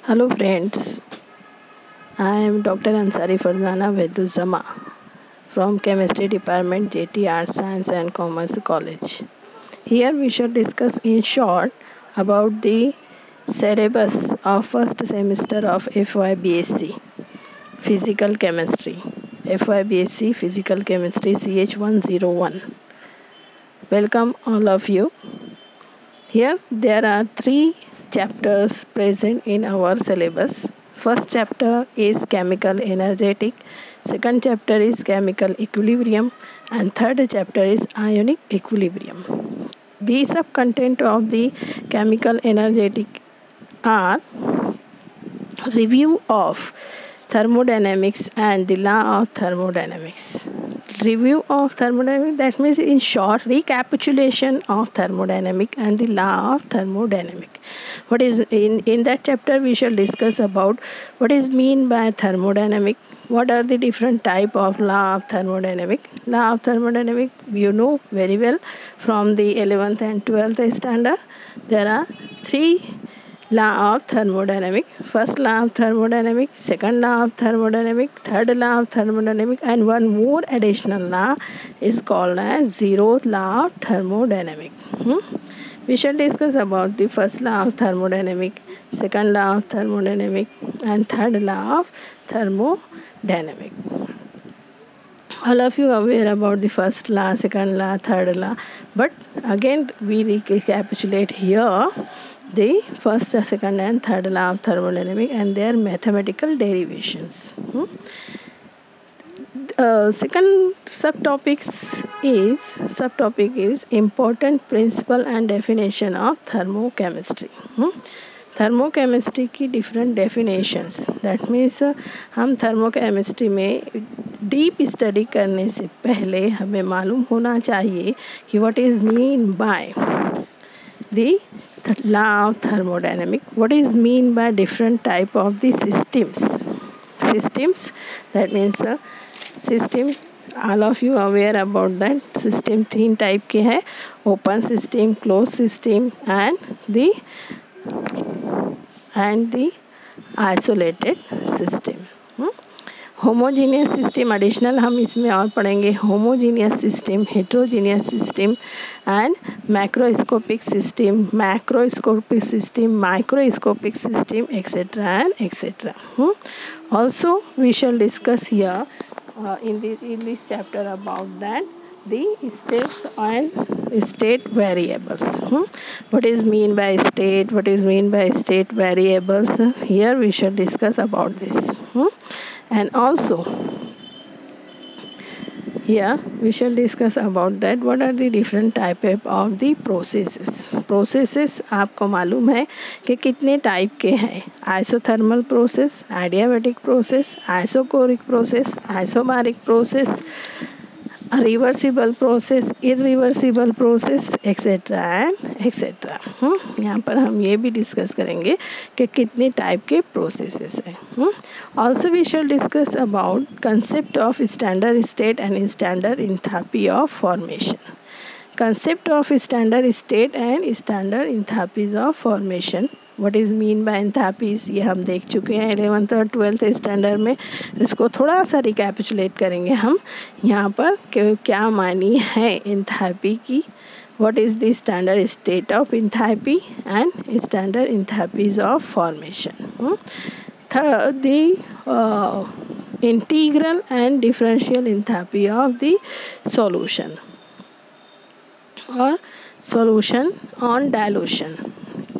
Hello friends, I am Dr. Ansari Farzana Veduzama from Chemistry Department, JT Arts Science and Commerce College. Here we shall discuss in short about the syllabus of first semester of FYBSc Physical Chemistry. FYBSc Physical Chemistry CH101. Welcome all of you. Here there are 3 chapters present in our syllabus. First chapter is chemical energetic, second chapter is chemical equilibrium, and third chapter is ionic equilibrium. The sub-content of the chemical energetic are review of thermodynamics and the law of thermodynamics. Review of thermodynamics, that means in short recapitulation of thermodynamic and the law of thermodynamic. What is in that chapter we shall discuss about what is mean by thermodynamic, what are the different type of law of thermodynamic. Law of thermodynamic you know very well from the 11th and 12th standard. There are 3 law of thermodynamic. First law of thermodynamic, second law of thermodynamic, third law of thermodynamic, and one more additional law is called as zeroth law of thermodynamic. We shall discuss about the first law of thermodynamic, second law of thermodynamic, and third law of thermodynamic. All of you are aware about the first law, second law, third law, but again we recapitulate here the first, second and third law of thermodynamics and their mathematical derivations. Second subtopic is important principle and definition of thermochemistry. Thermochemistry की different definitions, that means हम thermochemistry में deep study करने से पहले हमें मालूम होना चाहिए कि what is mean by the law of thermodynamic, what is mean by different type of the systems, that means system, all of you are aware about that system 3 type के है, open system, closed system and the isolated system. Homogeneous system additional हम इसमें और पढ़ेंगे, homogeneous system, heterogeneous system and macroscopic system, microscopic system etcetera and etcetera. Also we shall discuss here in this chapter about that the states and state variables. What is mean by state, what is mean by state variables, here we shall discuss about this. And also here we shall discuss about that what are the different type of the processes. आपको मालूम है कि कितने type के हैं, isothermal process, adiabatic process, isochoric process, isobaric process, reversible process, irreversible process etcetera and etcetera. यहाँ पर हम ये भी डिस्कस करेंगे कि कितने टाइप के प्रोसेसेस हैं. Also we shall discuss about concept of standard state and standard enthalpy of formation. Concept of standard state and standard enthalpies of formation. What is mean by enthalpies ये हम देख चुके हैं 11th और 12th standard में. इसको थोड़ा सा रिकैपिचुलेट करेंगे हम यहाँ पर कि क्या मानी है एंथैल्पी की. What is the standard state of enthalpy and standard enthalpies of formation. The integral and differential enthalpy of the solution और solution on dilution,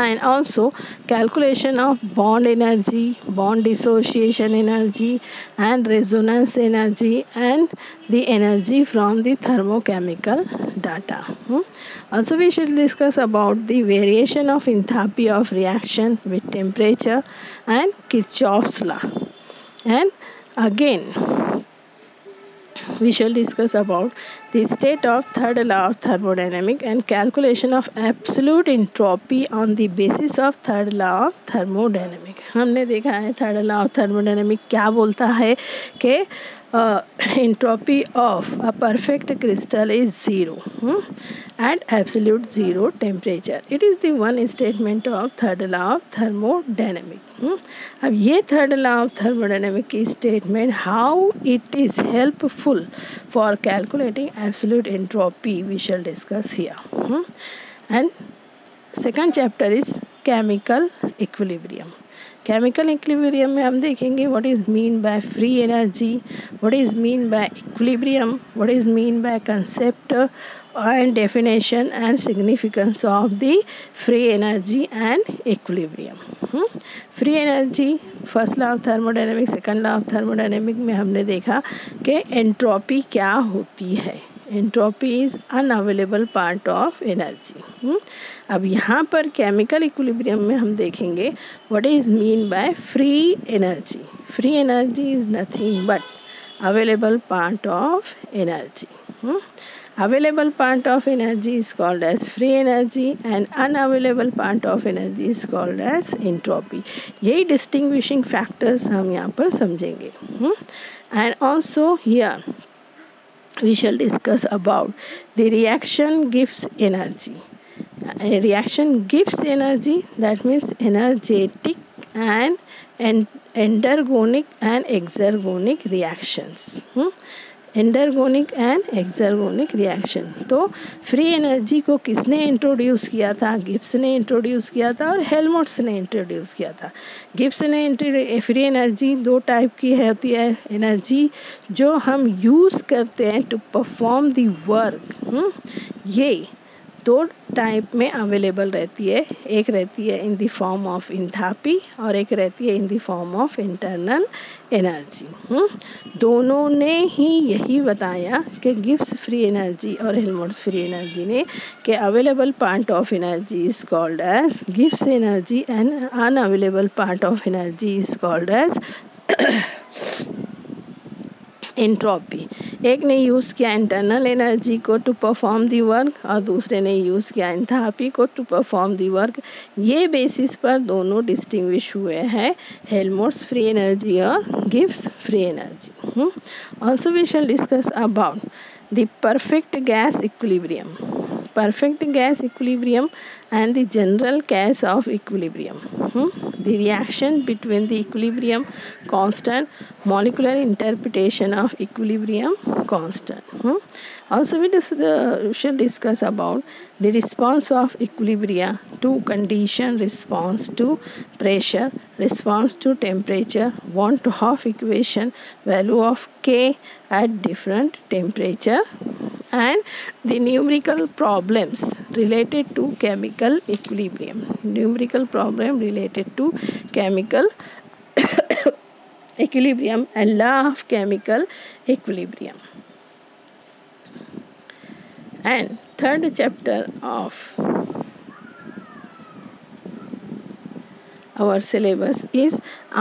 and also calculation of bond energy, bond dissociation energy and resonance energy and the energy from the thermochemical data. Also we should discuss about the variation of enthalpy of reaction with temperature and Kirchhoff's law. And again we shall discuss about the state of third law of thermodynamics and calculation of absolute entropy on the basis of third law of thermodynamics. हमने देखा है third law of thermodynamic क्या बोलता है कि entropy of a perfect crystal is zero at absolute zero temperature. It is the one statement of third law of thermodynamics. अब ये third law of thermodynamics की statement how it is helpful for calculating absolute entropy we shall discuss here. And second chapter is chemical equilibrium. Chemical equilibrium में हम देखेंगे what is mean by free energy, what is mean bye equilibrium, what is mean bye concept and definition and significance of the free energy and equilibrium. Free energy first law of thermodynamics, second law of thermodynamics में हमने देखा कि entropy क्या होती है. Entropy is unavailable part of energy. अब यहाँ पर केमिकल इक्विलिब्रियम में हम देखेंगे what is mean by free energy. Free energy is nothing but available part of energy. Available part of energy is called as free energy and unavailable part of energy is called as entropy. यही distinguishing factors हम यहाँ पर समझेंगे. And also here we shall discuss about the reaction gives energy. A reaction gives energy, that means energetic and endergonic and exergonic reactions. Endergonic and exergonic reaction. तो free energy को किसने introduce किया था? Gibbs ने introduce किया था और Helmholtz ने इंट्रोड्यूस किया था. गिब्स ने फ्री एनर्जी दो टाइप की होती है. एनर्जी जो हम यूज़ करते हैं टू परफॉर्म द वर्क, ये दो टाइप में अवेलेबल रहती है. एक रहती है in the form of enthalpy और एक रहती है in the form of internal energy. दोनों ने ही यही बताया कि गिब्स फ्री एनर्जी और हेल्महोल्ट्ज फ्री एनर्जी ने कि available part of energy is called as Gibbs energy and unavailable part of energy is called as entropy. एक ने यूज़ किया इंटरनल एनर्जी को टू परफॉर्म दी वर्क और दूसरे ने यूज़ किया एंथैल्पी को टू परफॉर्म दी वर्क. ये बेसिस पर दोनों डिस्टिंग्विश हुए हैं, हेल्महोल्ट्ज फ्री एनर्जी और Gibbs free energy. Also we shall discuss about the perfect gas equilibrium, perfect gas equilibrium and the general case of equilibrium. The reaction between the equilibrium constant, molecular interpretation of equilibrium constant. Also we shall discuss about the response of equilibria to condition, response to pressure, response to temperature, want Hoff equation, value of K at different temperature, and the numerical problems related to chemical equilibrium. Numerical problem related to chemical equilibrium and law of chemical equilibrium. And third chapter of our syllabus is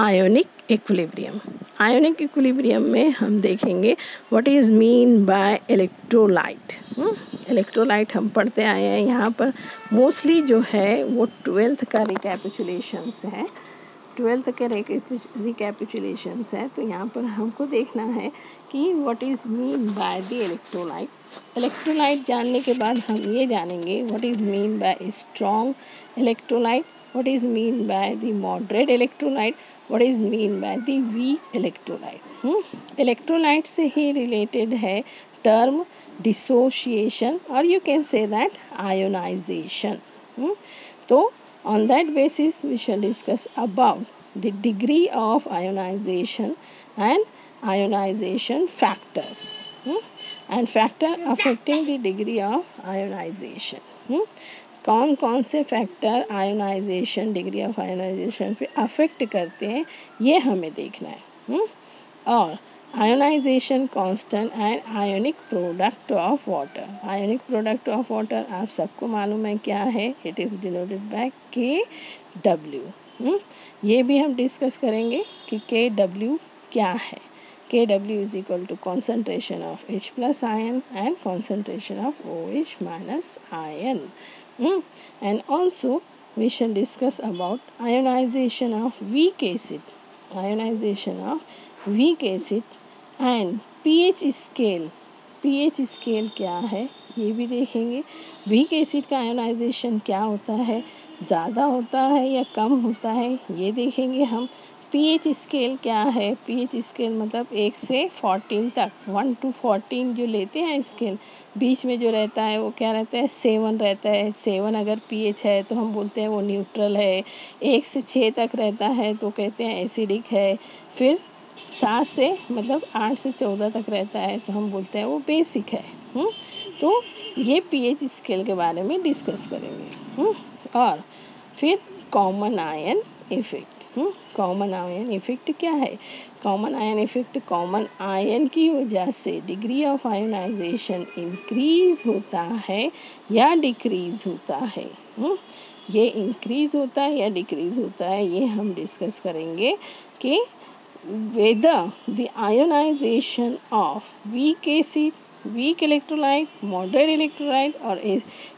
ionic equilibrium. Ionic equilibrium में हम देखेंगे what is mean bye electrolyte. Electrolyte हम पढ़ते आए हैं. यहाँ पर mostly जो है वो 12th का रिकैपिचुलेशंस है. 12th के रिकैपिचुलेशंस है. तो यहाँ पर हमको देखना है कि what is mean by the electrolyte. Electrolyte जानने के बाद हम ये जानेंगे what is mean bye strong electrolyte, what is mean by the moderate electrolyte, what is mean by the weak electrolyte. Electrolyte से ही related है term dissociation or you can say that ionization. तो on that basis we shall discuss about the degree of ionization and ionization factors and factor affecting the degree of ionization. कौन कौन से factor ionization, degree of ionization पे affect करते हैं ये हमें देखना है. और ionization constant and ionic product of water. Ionic product of water आप सबको मालूम है क्या है. It is denoted by KW. ये भी हम डिस्कस करेंगे कि KW क्या है. KW is equal to concentration of H+ ion and concentration of OH- ion. And also we shall discuss about ionization of weak acid, ionization of weak acid and pH scale क्या है ये भी देखेंगे। Weak acid का ionisation क्या होता है, ज़्यादा होता है या कम होता है ये देखेंगे हम। पीएच स्केल क्या है, पीएच स्केल मतलब 1 से 14 तक, 1 to 14 जो लेते हैं स्केल, बीच में जो रहता है वो क्या रहता है, 7 रहता है। 7 अगर पीएच है तो हम बोलते हैं वो न्यूट्रल है। 1 से 6 तक रहता है तो कहते हैं एसिडिक है। फिर 7 से मतलब 8 से 14 तक रहता है तो हम बोलते हैं वो बेसिक है। तो ये पीएच स्केल के बारे में डिस्कस करेंगे। और फिर common ion effect. Common ion effect क्या है, common ion effect common ion की वजह से डिग्री ऑफ आयोनाइजेशन इंक्रीज होता है या डिक्रीज होता है। ये इंक्रीज होता है या डिक्रीज होता है ये हम डिस्कस करेंगे कि whether the ionization of weak acid, weak electrolyte, moderate electrolyte or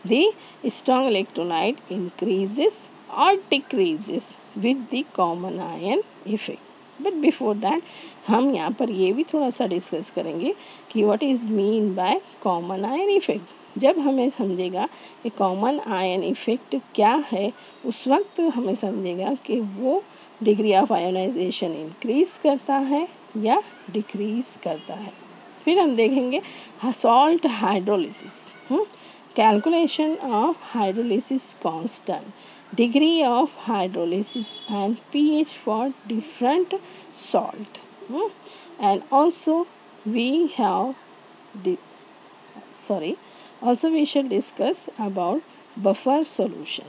the strong electrolyte increases or decreases with the common ion effect. But before that हम यहाँ पर ये भी थोड़ा सा डिस्कस करेंगे कि what is mean by common ion effect. जब हमें समझेगा कि कॉमन आयन इफेक्ट क्या है उस वक्त हमें समझेगा कि वो डिग्री ऑफ आयोनाइजेशन इंक्रीज करता है या डिक्रीज करता है। फिर हम देखेंगे salt hydrolysis, calculation of hydrolysis constant, degree of hydrolysis and pH for different salt, and also we have also we shall discuss about buffer solution.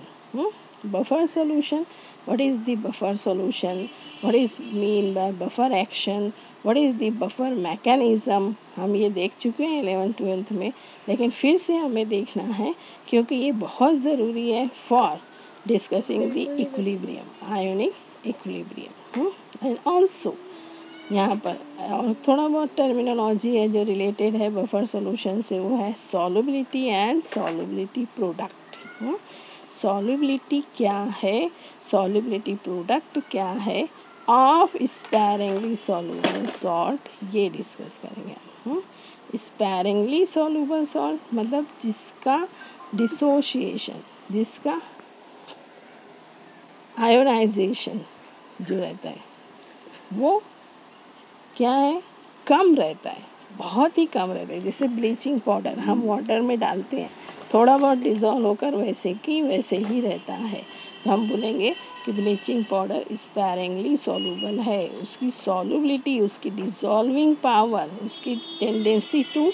Buffer solution, what is the buffer solution, what is mean by buffer action, what is the buffer mechanism, हम ये देख चुके हैं 11th-12th में, लेकिन फिर से हमें देखना है क्योंकि ये बहुत ज़रूरी है for discussing the equilibrium, ionic equilibrium. And also यहाँ पर और थोड़ा बहुत टर्मिनोलॉजी है जो रिलेटेड है बफर सॉल्यूशन से, वो है solubility and solubility product. Solubility क्या है, सॉल्युबिलिटी प्रोडक्ट क्या है ऑफ स्पैरिंगली सॉल्युबल सॉल्ट, ये डिस्कस करेंगे। स्पैरिंगली सॉल्युबल सॉल्ट मतलब जिसका डिसोशिएशन, जिसका आयोनाइजेशन जो रहता है वो क्या है, कम रहता है, बहुत ही कम रहता है। जैसे ब्लीचिंग पाउडर हम वाटर में डालते हैं, थोड़ा बहुत डिज़ोल्व होकर वैसे की वैसे ही रहता है, तो हम बोलेंगे कि ब्लीचिंग पाउडर स्पैरिंगली सॉल्युबल है। उसकी सॉल्युबिलिटी, उसकी डिज़ोल्विंग पावर, उसकी tendency to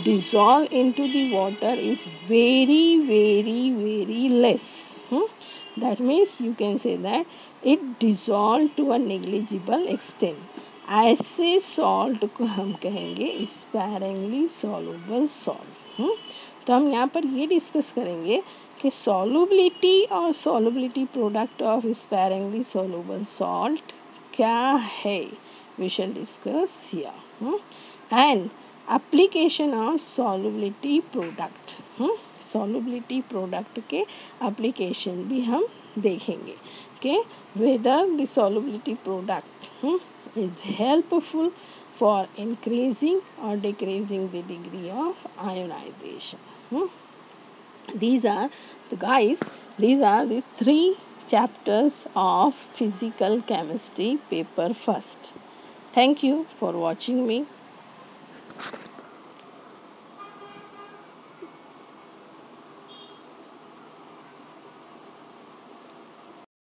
dissolve into the water is very very very less. That means you can say that it dissolve to a negligible extent. ऐसे सॉल्ट को हम कहेंगे sparingly soluble salt. तो हम यहाँ पर ये डिस्कस करेंगे कि सॉल्युबिलिटी और solubility product of sparingly soluble salt क्या है, we shall discuss here. And application of solubility product, solubility product के एप्लीकेशन भी हम देखेंगे कि whether the solubility product is helpful for increasing or decreasing the degree of ionization. These are the 3 chapters of physical chemistry paper first. Thank you for watching me.